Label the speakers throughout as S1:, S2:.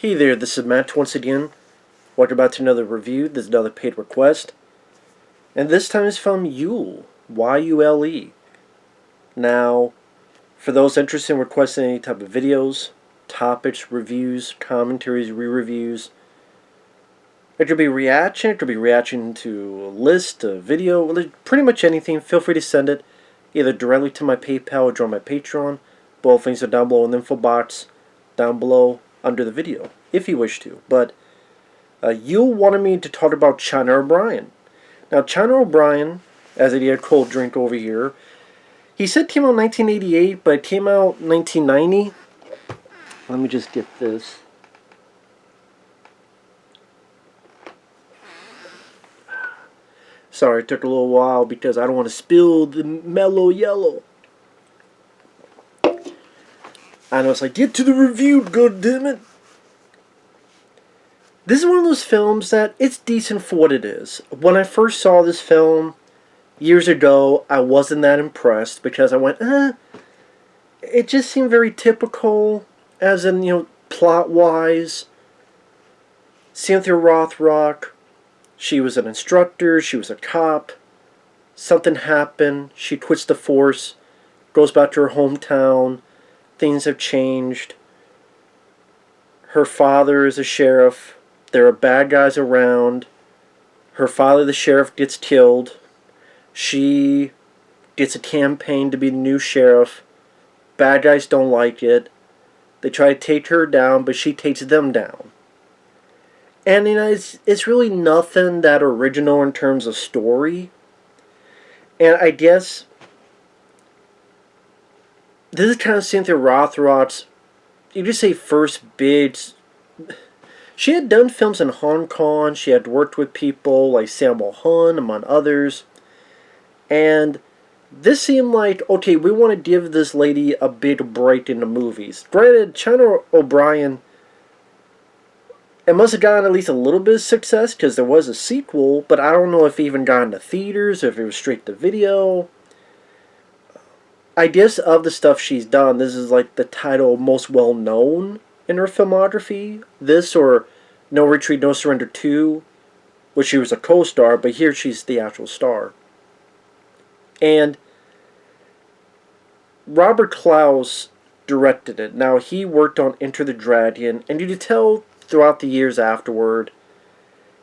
S1: Hey there, this is Matt once again. Welcome back to another review. This is another paid request. And this time it's from Yule. Y-U-L-E. Now, for those interested in requesting any type of videos, topics, reviews, commentaries, re-reviews, it could be reaction, it could be reaction to a list, a video, pretty much anything. Feel free to send it either directly to my PayPal or on my Patreon. Both links are down below in the info box, down below under the video, if you wish to. But you wanted me to talk about China O'Brien. Now, China O'Brien, as I did a cold drink over here, he said it came out in 1988, but it came out in 1990. Let me just get this. Sorry, it took a little while because I don't want to spill the mellow yellow. I know, it's like, get to the review, goddammit. This is one of those films that it's decent for what it is. When I first saw this film years ago, I wasn't that impressed because I went, it just seemed very typical, as in, plot-wise. Cynthia Rothrock, she was an instructor, she was a cop. Something happened, she quits the force, goes back to her hometown. Things have changed. Her father is a sheriff. There are bad guys around. Her father, the sheriff, gets killed. She gets a campaign to be the new sheriff. Bad guys don't like it. They try to take her down, but she takes them down. And, it's really nothing that original in terms of story. And I guess this is kind of Cynthia Rothrock's, you could say, first big. She had done films in Hong Kong. She had worked with people like Sammo Hung, among others. And this seemed like, okay, we want to give this lady a big break in the movies. Granted, China O'Brien, it must have gotten at least a little bit of success because there was a sequel, but I don't know if it even got into theaters or if it was straight to video. I guess of the stuff she's done, this is like the title most well known in her filmography. This or No Retreat, No Surrender 2, which she was a co-star, but here she's the actual star. And Robert Clouse directed it. Now, he worked on Enter the Dragon, and you could tell throughout the years afterward,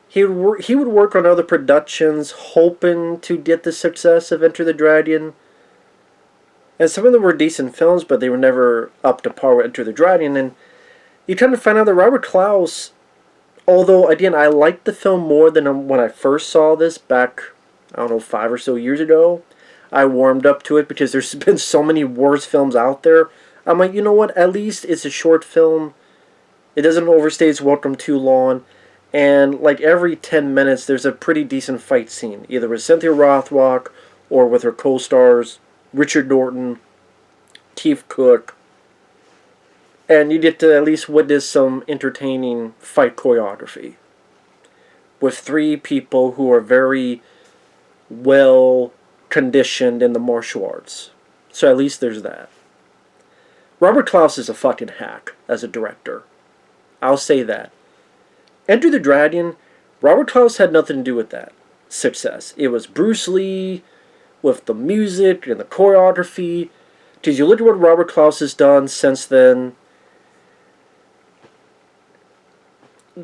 S1: he would work on other productions, hoping to get the success of Enter the Dragon. And some of them were decent films, but they were never up to par with Enter the Dragon. And you kind of find out that Robert Clouse, although, again, I liked the film more than when I first saw this back, 5 or so years ago. I warmed up to it because there's been so many worse films out there. I'm like, you know what, at least it's a short film. It doesn't overstay its welcome too long. And like every 10 minutes, there's a pretty decent fight scene, either with Cynthia Rothrock or with her co-stars, Richard Norton, Cooke, and you get to at least witness some entertaining fight choreography with 3 people who are very well conditioned in the martial arts. So at least there's that. Robert Clouse is a fucking hack as a director. I'll say that. Enter the Dragon, Robert Clouse had nothing to do with that success. It was Bruce Lee with the music and the choreography. Because you look at what Robert Clouse has done since then,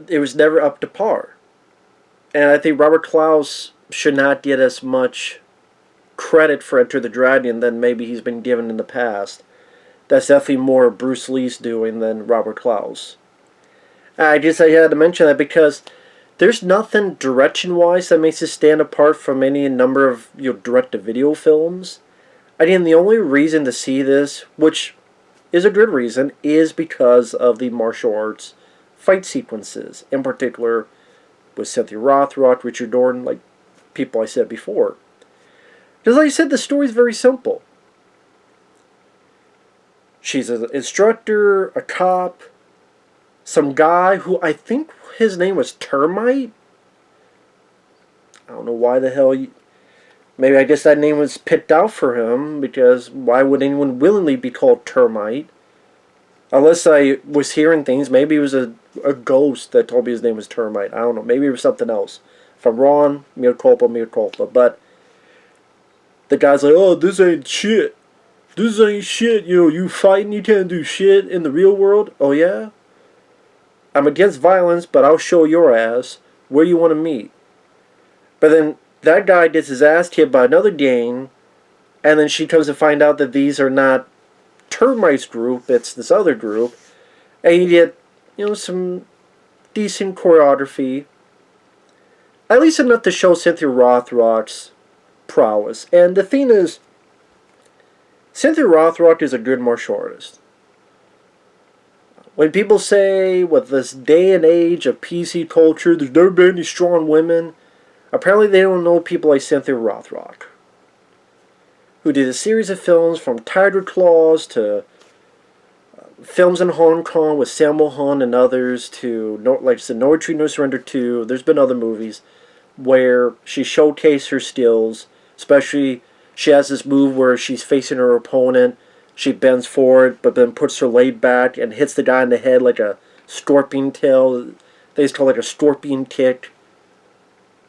S1: it was never up to par. And I think Robert Clouse should not get as much credit for Enter the Dragon than maybe he's been given in the past. That's definitely more Bruce Lee's doing than Robert Clouse. I guess I had to mention that because there's nothing direction-wise that makes it stand apart from any number of direct-to-video films. Again, the only reason to see this, which is a good reason, is because of the martial arts fight sequences. In particular, with Cynthia Rothrock, Richard Norton, like people I said before. Because like I said, the story's very simple. She's an instructor, a cop, some guy who I think his name was Termite. I don't know why the hell. Maybe I guess that name was picked out for him because why would anyone willingly be called Termite? Unless I was hearing things, maybe it was a ghost that told me his name was Termite. I don't know. Maybe it was something else. If I'm wrong, mea culpa, mea culpa. But the guy's like, oh, this ain't shit. This ain't shit. You know, you fighting, you can't do shit in the real world. Oh, yeah? I'm against violence, but I'll show your ass. Where you want to meet? But then that guy gets his ass kicked by another gang, and then she comes to find out that these are not Termite's group, it's this other group, and you get, you know, some decent choreography, at least enough to show Cynthia Rothrock's prowess. And the thing is, Cynthia Rothrock is a good martial artist. When people say, with this day and age of PC culture, there's never been any strong women, apparently they don't know people like Cynthia Rothrock, who did a series of films from Tiger Claws to films in Hong Kong with Sammo Hung and others to, like I said, No Retreat, No Surrender 2. There's been other movies where she showcased her skills, especially she has this move where she's facing her opponent, she bends forward but then puts her leg back and hits the guy in the head like a scorpion tail. They used to call it like a scorpion kick,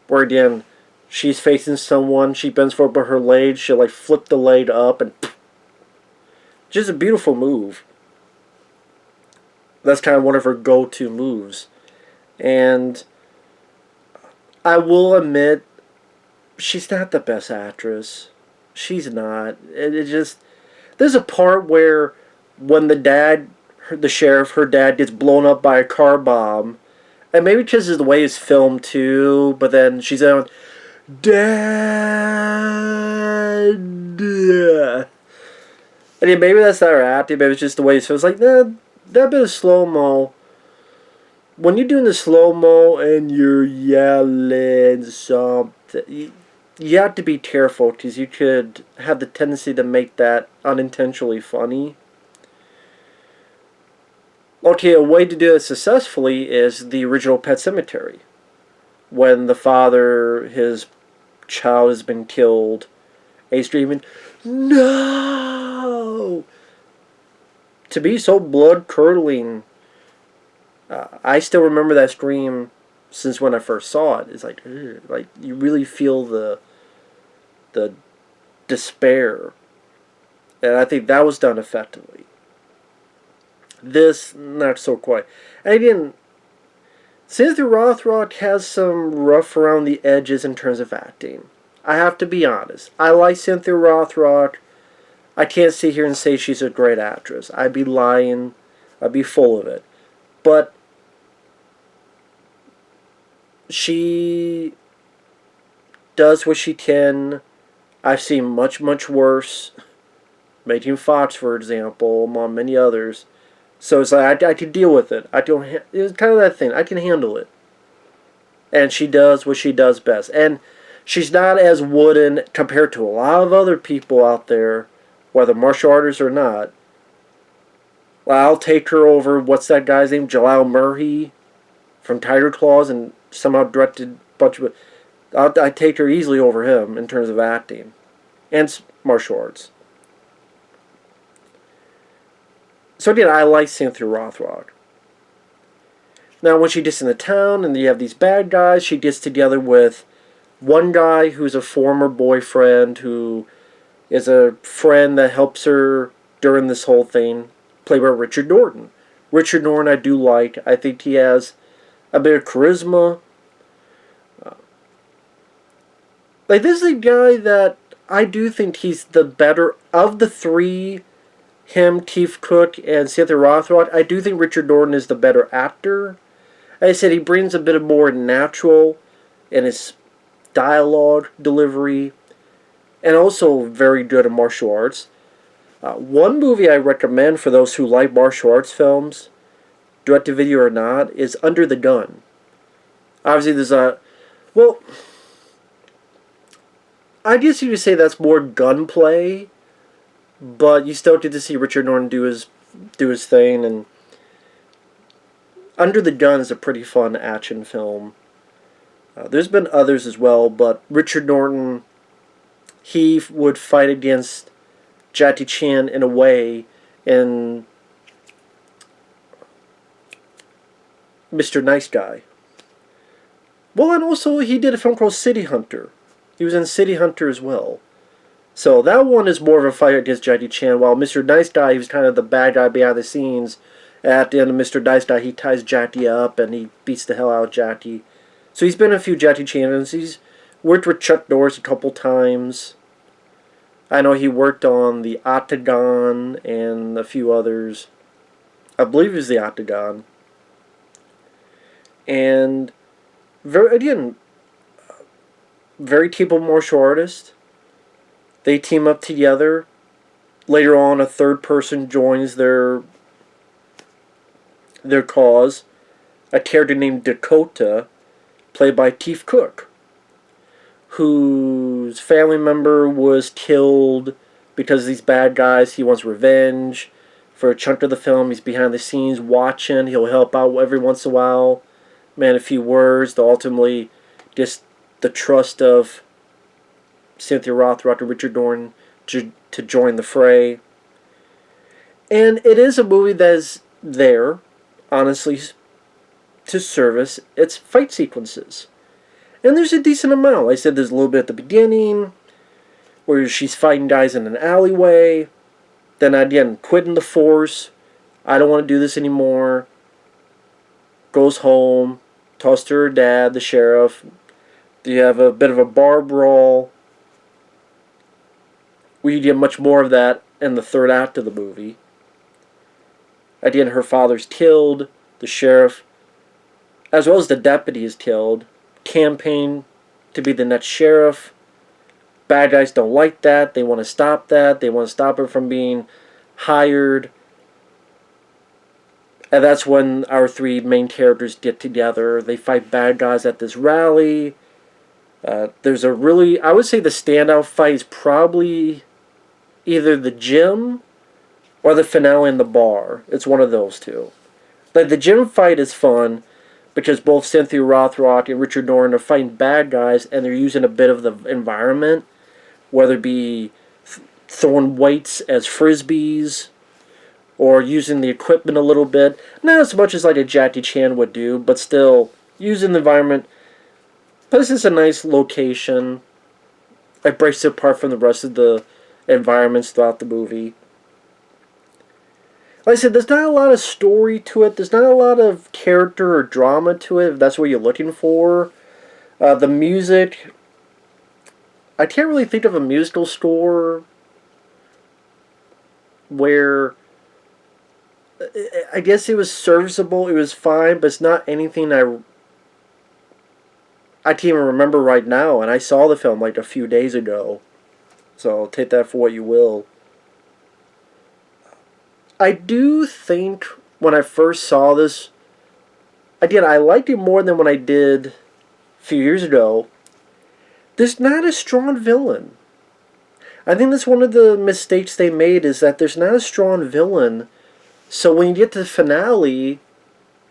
S1: where again, she's facing someone, she bends forward but her leg, she'll like flip the leg up and just a beautiful move. That's kind of one of her go-to moves. And I will admit, she's not the best actress. She's not. It just, there's a part where when the sheriff, her dad, gets blown up by a car bomb, and maybe because of the way it's filmed too, but then she's on, Dad. And yeah, maybe that's not her acting, maybe it's just the way it's filmed. It's like, that bit of slow-mo, when you're doing the slow-mo and you're yelling something, you have to be careful because you could have the tendency to make that unintentionally funny. Okay, a way to do it successfully is the original Pet Sematary. When the father, his child has been killed, and he's screaming, no! To be so blood-curdling, I still remember that scream since when I first saw it. It's like, ugh, like you really feel the despair, and I think that was done effectively. This, not so quite. And again, Cynthia Rothrock has some rough around the edges in terms of acting. I have to be honest. I like Cynthia Rothrock. I can't sit here and say she's a great actress. I'd be lying. I'd be full of it. But she does what she can. I've seen much, much worse. Megan Fox, for example, among many others. So it's like, I can deal with it. It's kind of that thing. I can handle it. And she does what she does best. And she's not as wooden compared to a lot of other people out there, whether martial artists or not. Well, I'll take her over, what's that guy's name? Jalal Murray from Tiger Claws and somehow directed a bunch of... I'd take her easily over him in terms of acting and martial arts. So again, I like Cynthia Rothrock. Now, when she gets in the town and you have these bad guys, she gets together with one guy who's a former boyfriend who is a friend that helps her during this whole thing, played by Richard Norton. Richard Norton I do like. I think he has a bit of charisma. Like, this is a guy that I do think he's the better of the three. Him, Keith Cooke, and Cynthia Rothrock. I do think Richard Norton is the better actor. As I said, he brings a bit of more natural in his dialogue delivery, and also very good at martial arts. One movie I recommend for those who like martial arts films, direct-to-video or not, is Under the Gun. Obviously, there's a... Well, I guess you could say that's more gunplay, but you still get to see Richard Norton do his thing, and Under the Gun is a pretty fun action film. There's been others as well, but Richard Norton, he would fight against Jackie Chan in a way in Mr. Nice Guy. Well, and also he did a film called City Hunter. He was in City Hunter as well. So that one is more of a fight against Jackie Chan, while Mr. Nice Guy, he was kind of the bad guy behind the scenes. At the end of Mr. Nice Guy, he ties Jackie up and he beats the hell out of Jackie. So he's been in a few Jackie Chan movies. He's worked with Chuck Norris a couple times. I know he worked on The Octagon and a few others. I believe it was The Octagon. And again, very capable martial artist. They team up together. Later on, a third person joins their cause. A character named Dakota, played by Cooke, whose family member was killed because of these bad guys. He wants revenge. For a chunk of the film, he's behind the scenes watching. He'll help out every once in a while. Man, a few words to ultimately just the trust of Cynthia Rothrock and Richard Norton to join the fray. And it is a movie that is there, honestly, to service its fight sequences. And there's a decent amount. Like I said, there's a little bit at the beginning where she's fighting guys in an alleyway. Then again, quitting the force. I don't want to do this anymore. Goes home. Talks to her dad, the sheriff. You have a bit of a bar brawl. We get much more of that in the third act of the movie. At the end, her father's killed. The sheriff, as well as the deputy, is killed. Campaign to be the next sheriff. Bad guys don't like that. They want to stop that. They want to stop her from being hired. And that's when our three main characters get together. They fight bad guys at this rally. There's a really, I would say the standout fight is probably either the gym or the finale in the bar. It's one of those two. Like, the gym fight is fun because both Cynthia Rothrock and Richard Norton are fighting bad guys and they're using a bit of the environment, whether it be throwing weights as frisbees or using the equipment a little bit. Not as much as like a Jackie Chan would do, but still using the environment. Plus, it's a nice location. It breaks it apart from the rest of the environments throughout the movie. Like I said, there's not a lot of story to it. There's not a lot of character or drama to it, if that's what you're looking for. The music, I can't really think of a musical score where, I guess it was serviceable, it was fine, but it's not anything I can't even remember right now, and I saw the film like a few days ago. So take that for what you will. I do think when I first saw this, again, I liked it more than when I did a few years ago. There's not a strong villain. I think that's one of the mistakes they made, is that there's not a strong villain. So when you get to the finale,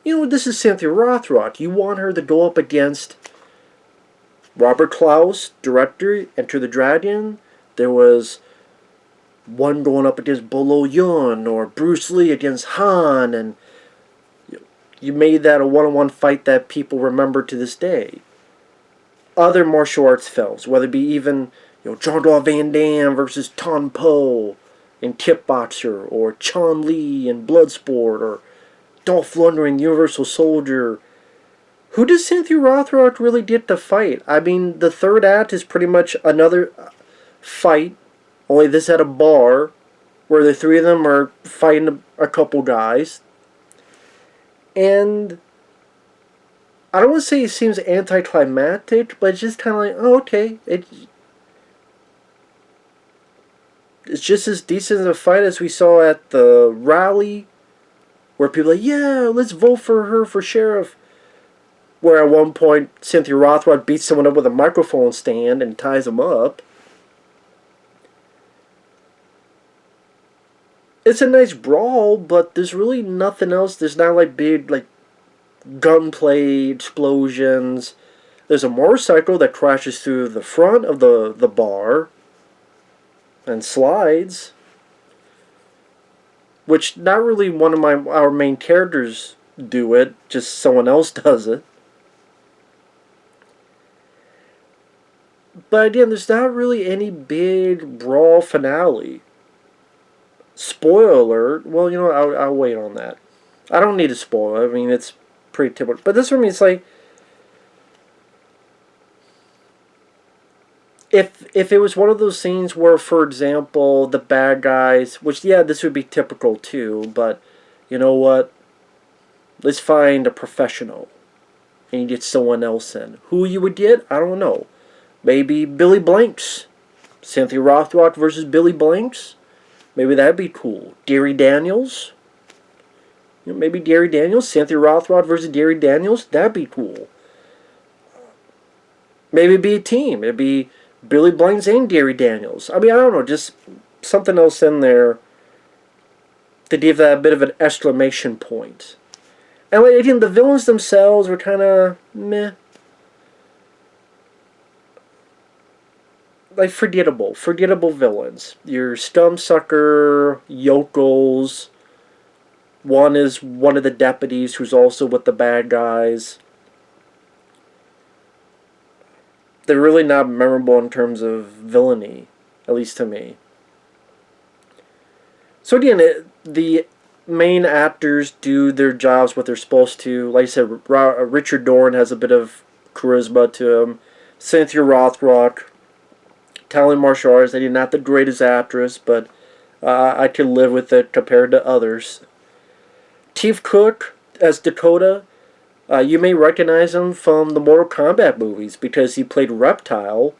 S1: you know, this is Cynthia Rothrock. You want her to go up against Robert Clouse, director, Enter the Dragon. There was one going up against Bolo Yun or Bruce Lee against Han, and you made that a one-on-one fight that people remember to this day. Other martial arts films, whether it be even Jean-Claude Van Damme versus Ton Po in Kickboxer, or Chun Li in Bloodsport, or Dolph Lundgren in Universal Soldier. Who does Cynthia Rothrock really get to fight? I mean, the third act is pretty much another fight, only this at a bar, where the three of them are fighting a couple guys. And I don't want to say it seems anticlimactic, but it's just kind of like, oh, okay. It's just as decent a fight as we saw at the rally, where people are like, yeah, let's vote for her for sheriff. Where at one point, Cynthia Rothrock beats someone up with a microphone stand and ties them up. It's a nice brawl, but there's really nothing else. There's not like big gunplay, explosions. There's a motorcycle that crashes through the front of the bar and slides, which not really one of our main characters do it, just someone else does it. But again, there's not really any big brawl finale. Spoiler alert. Well, I'll wait on that. I don't need a spoiler. I mean, it's pretty typical. But this for me, it's like, if it was one of those scenes where, for example, the bad guys, which, yeah, this would be typical too, but you know what? Let's find a professional and you get someone else in. Who you would get, I don't know. Maybe Billy Blanks. Cynthia Rothrock versus Billy Blanks. Maybe that'd be cool. Gary Daniels. Maybe Gary Daniels. Cynthia Rothrock versus Gary Daniels. That'd be cool. Maybe it'd be a team. It'd be Billy Blanks and Gary Daniels. I mean, I don't know. Just something else in there to give that a bit of an exclamation point. And like, again, the villains themselves were kind of meh. Like forgettable villains. Your Stumpsucker, Yokels. One is one of the deputies who's also with the bad guys. They're really not memorable in terms of villainy, at least to me. So again, the main actors do their jobs what they're supposed to. Like I said, Richard Dorn has a bit of charisma to him. Cynthia Rothrock, talent martial artist. They're not the greatest actress, but I could live with it compared to others. Chief Cooke as Dakota. You may recognize him from the Mortal Kombat movies because he played Reptile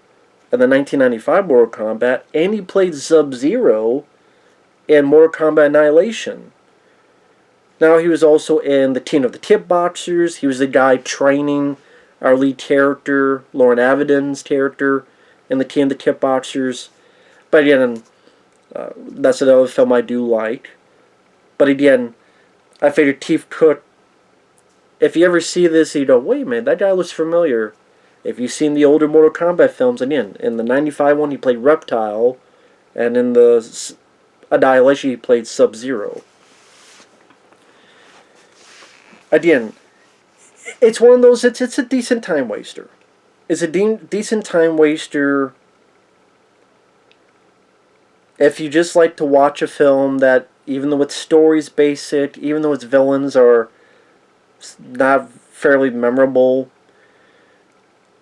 S1: in the 1995 Mortal Kombat, and he played Sub-Zero in Mortal Kombat Annihilation. Now he was also in the Team of the Kickboxers. He was the guy training our lead character, Lauren Avedon's character, in the Team of the Kickboxers. But again, that's another film I do like. But again, I figured Chief Cooke, if you ever see this, you go, wait a minute, that guy looks familiar. If you've seen the older Mortal Kombat films, again, in the 95 one he played Reptile, and in the Annihilation he played Sub-Zero. Again, it's one of those, it's a decent time waster. It's a decent time waster if you just like to watch a film that, even though its story's basic, even though its villains are not fairly memorable,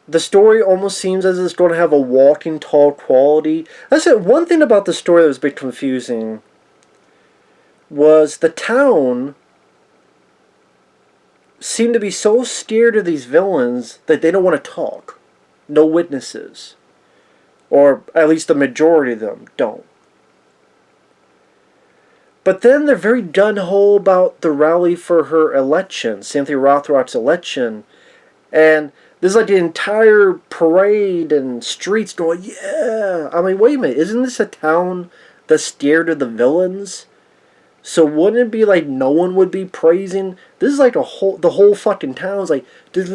S1: the story almost seems as if it's going to have a walking tall quality. That's it. One thing about the story that was a bit confusing was the town seemed to be so scared of these villains that they don't want to talk. No witnesses. Or at least the majority of them don't. But then they're very gun-ho about the rally for her election, Cynthia Rothrock's election. And there's like an entire parade and streets going, yeah! I mean, wait a minute, isn't this a town that's scared of the villains? So wouldn't it be like no one would be praising? This is like the whole fucking town's like, it's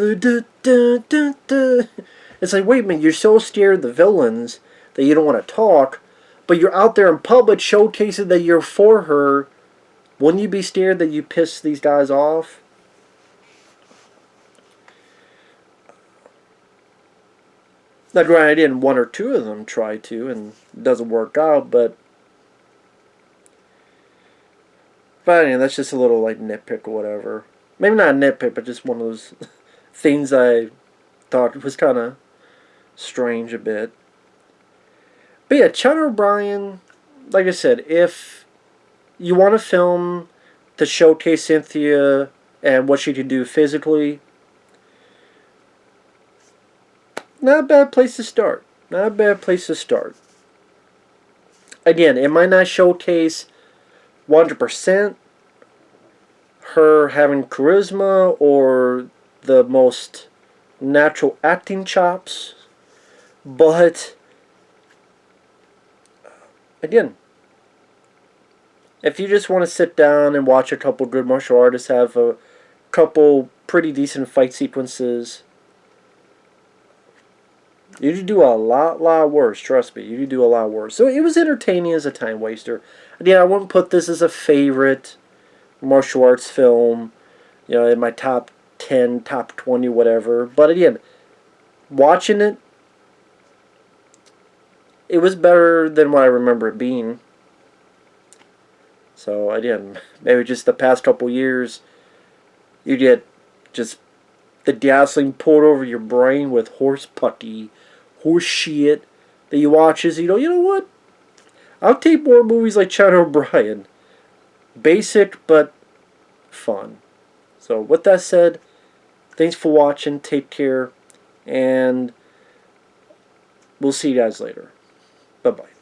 S1: like, wait a minute, you're so scared of the villains that you don't want to talk, but you're out there in public showcasing that you're for her. Wouldn't you be scared that you piss these guys off? Now, granted, one or two of them try to, and it doesn't work out, but anyway, that's just a little, like, nitpick or whatever. Maybe not a nitpick, but just one of those things I thought was kind of strange a bit. But yeah, Chad O'Brien, like I said, if you want a film to showcase Cynthia and what she can do physically, not a bad place to start. Not a bad place to start. Again, it might not showcase 100% her having charisma or the most natural acting chops, but again, if you just want to sit down and watch a couple good martial artists have a couple pretty decent fight sequences, you could do a lot worse, trust me, you could do a lot worse. So it was entertaining as a time waster. Again, I wouldn't put this as a favorite martial arts film. in my top 10, top 20, whatever. But again, watching it, it was better than what I remember it being. So again, maybe just the past couple years, you get just the gasoline poured over your brain with horse pucky, horse shit that you watch as, you know what? I'll take more movies like Chad O'Brien. Basic, but fun. So with that said, thanks for watching, take care, and we'll see you guys later. Bye-bye.